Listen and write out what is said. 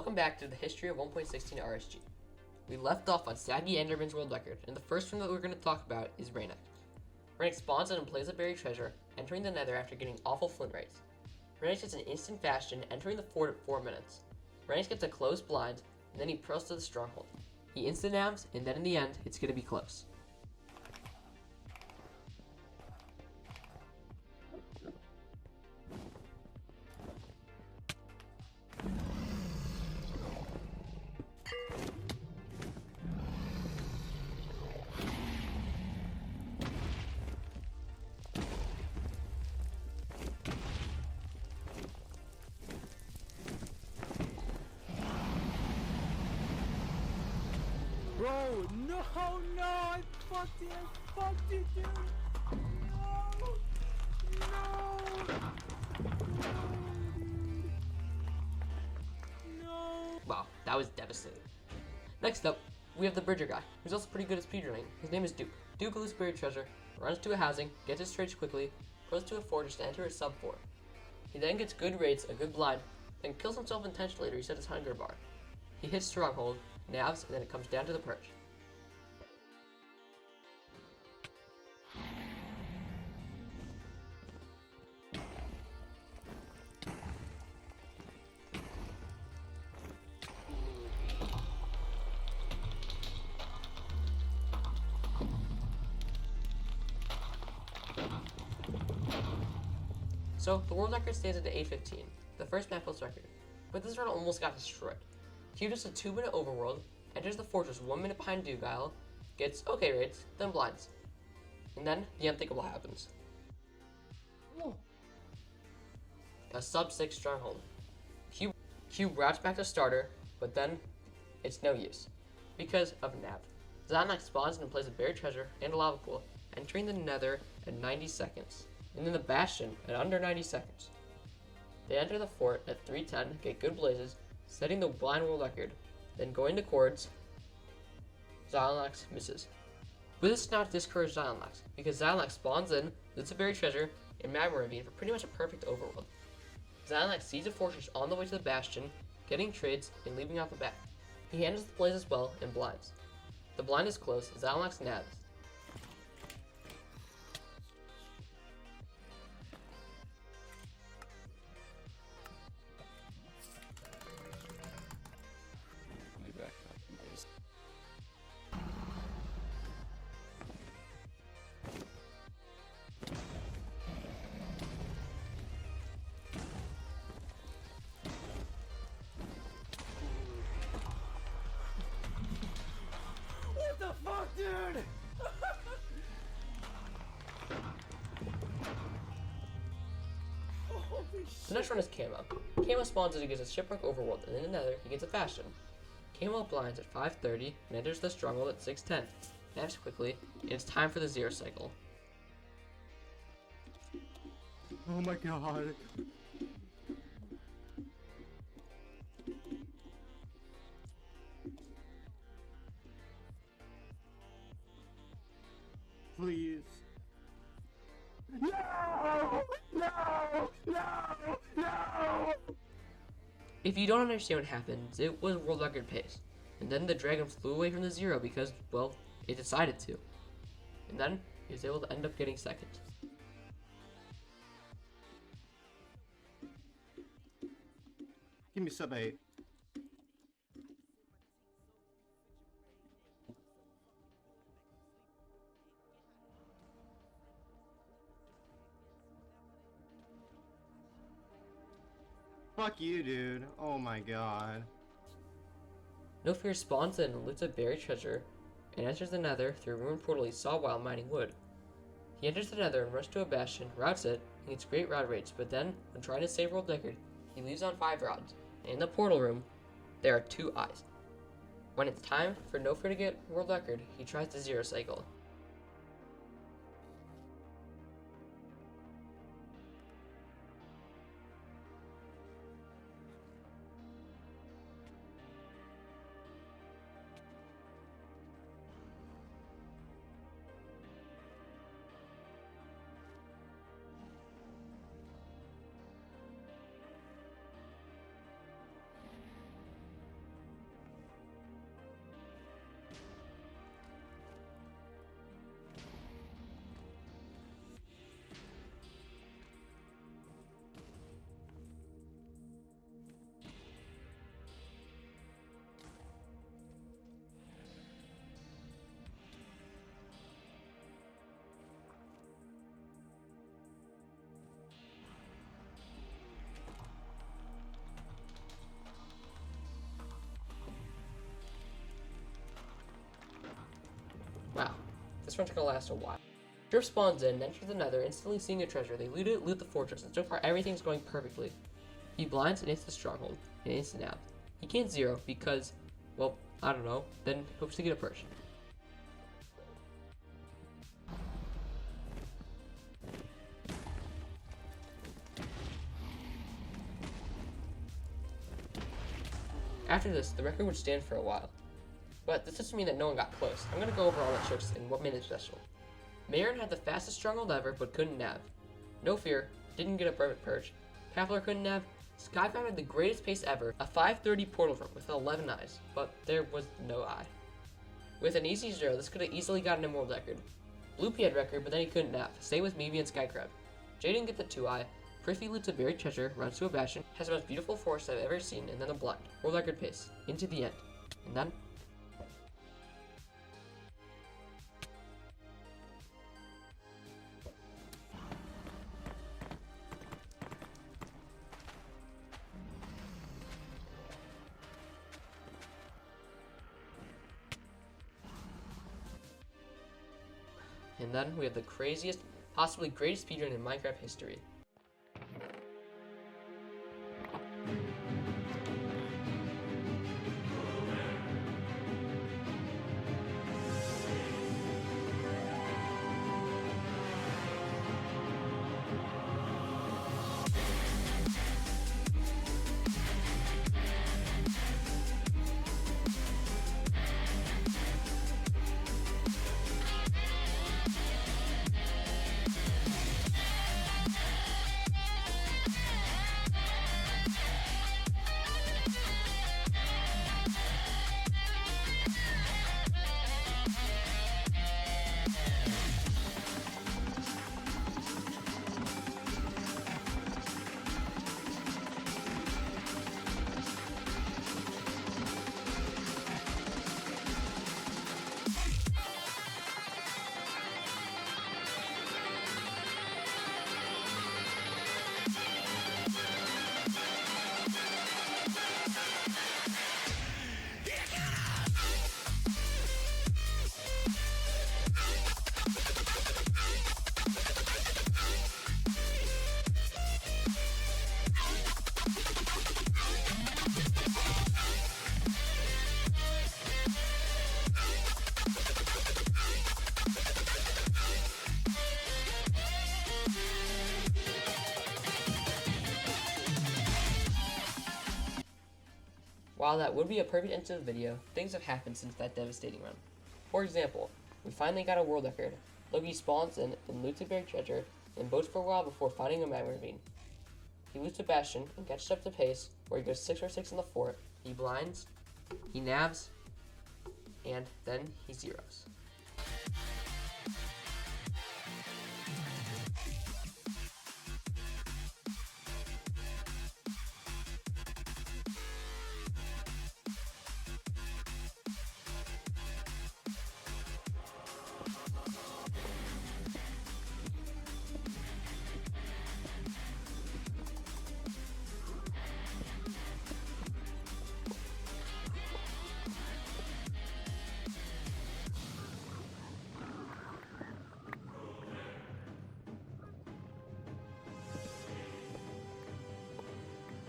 Welcome back to the history of 1.16 RSG. We left off on Saggy Enderman's world record, and the first one that we're going to talk about is Raynek. Raynek spawns in and plays a buried treasure, entering the nether after getting awful flint rates. Raynek gets an instant bastion, entering the fort at 4 minutes. Raynek gets a closed blind, and then he pearls to the stronghold. He instant nabs, and then in the end, it's going to be close. Bro, no, I fucked it, dude. No. Wow, that was devastating. Next up, we have the Bridger guy, who's also pretty good at speedrunning. His name is Duke. Duke loses buried treasure, runs to a housing, gets his trades quickly, goes to a fortress to enter his sub 4. He then gets good rates, a good blind, then kills himself intentionally to reset his hunger bar. He hits stronghold, nabs, and then it comes down to the purge. So, the world record stands at 8:15, the first map post record, but this run almost got destroyed. He does a 2-minute overworld, enters the fortress 1 minute behind Dugile, gets okay raids, then blinds. And then, the unthinkable happens. A sub 6 stronghold. Q routes back to starter, but then, it's no use, because of nab. Xylax spawns and plays a buried treasure and a lava pool, entering the nether at 90 seconds. And then the bastion at under 90 seconds. They enter the fort at 3:10, get good blazes, setting the blind world record, then going to cords. Xylax misses. But this is not to discourage Xylax, because Xylax spawns in, loots a buried treasure, and magma ravine for pretty much a perfect overworld. Xylax sees a fortress on the way to the bastion, getting trades and leaving off the bat. He handles the blaze as well and blinds. The blind is close, Xylax nabs. What the fuck, dude? Holy shit. The next one is Camo. Camo spawns as he gets a shipwreck overworld, and in the nether, he gets a bastion. Camo blinds at 5:30 and enters the stronghold at 6:10. Nabs quickly, and it's time for the 0 cycle. Oh my god. Please. No! No! No! No! If you don't understand what happens, it was world record pace. And then the dragon flew away from the 0 because, well, it decided to. And then, he was able to end up getting second. Give me sub 8. Fuck you, dude. Oh my god. No Fear spawns in and loots a buried treasure, and enters the nether through a ruined portal he saw while mining wood. He enters the nether and rushes to a bastion, routes it, and gets great rod rates, but then, when trying to save world record, he leaves on 5 rods. And in the portal room, there are 2 eyes. When it's time for No Fear to get world record, he tries the 0 cycle. run's gonna last a while. Drip spawns in and enters the nether, instantly seeing a treasure. They loot it, loot the fortress, and so far everything's going perfectly. He blinds and hits the stronghold, and hits it out. He can't zero because, well, I don't know, then hopes to get a perch. After this, the record would stand for a while. But this doesn't mean that no one got close. I'm gonna go over all the tricks and what made it special. Marin had the fastest stronghold ever, but couldn't nav. No Fear didn't get a perfect perch. Pappler couldn't nav. Skycrab had the greatest pace ever, a 530 portal run with 11 eyes, but there was no eye. With an easy 0, this could have easily gotten a world record. Bloopy had record, but then he couldn't nav. Same with Meavy and Skycrab. Jay didn't get the 2-eye. Priffy loots a buried treasure, runs to a bastion, has the most beautiful forest I've ever seen, and then a blind. World record pace. Into the end. And then... And then we have the craziest, possibly greatest speedrun in Minecraft history. While that would be a perfect end to the video, things have happened since that devastating run. For example, we finally got a world record. Loki spawns in and loots a buried treasure, and boats for a while before finding a magma ravine. He loots a bastion and catches up to pace, where he goes 6 or 6 in the fort. He blinds, he nabs, and then he zeros.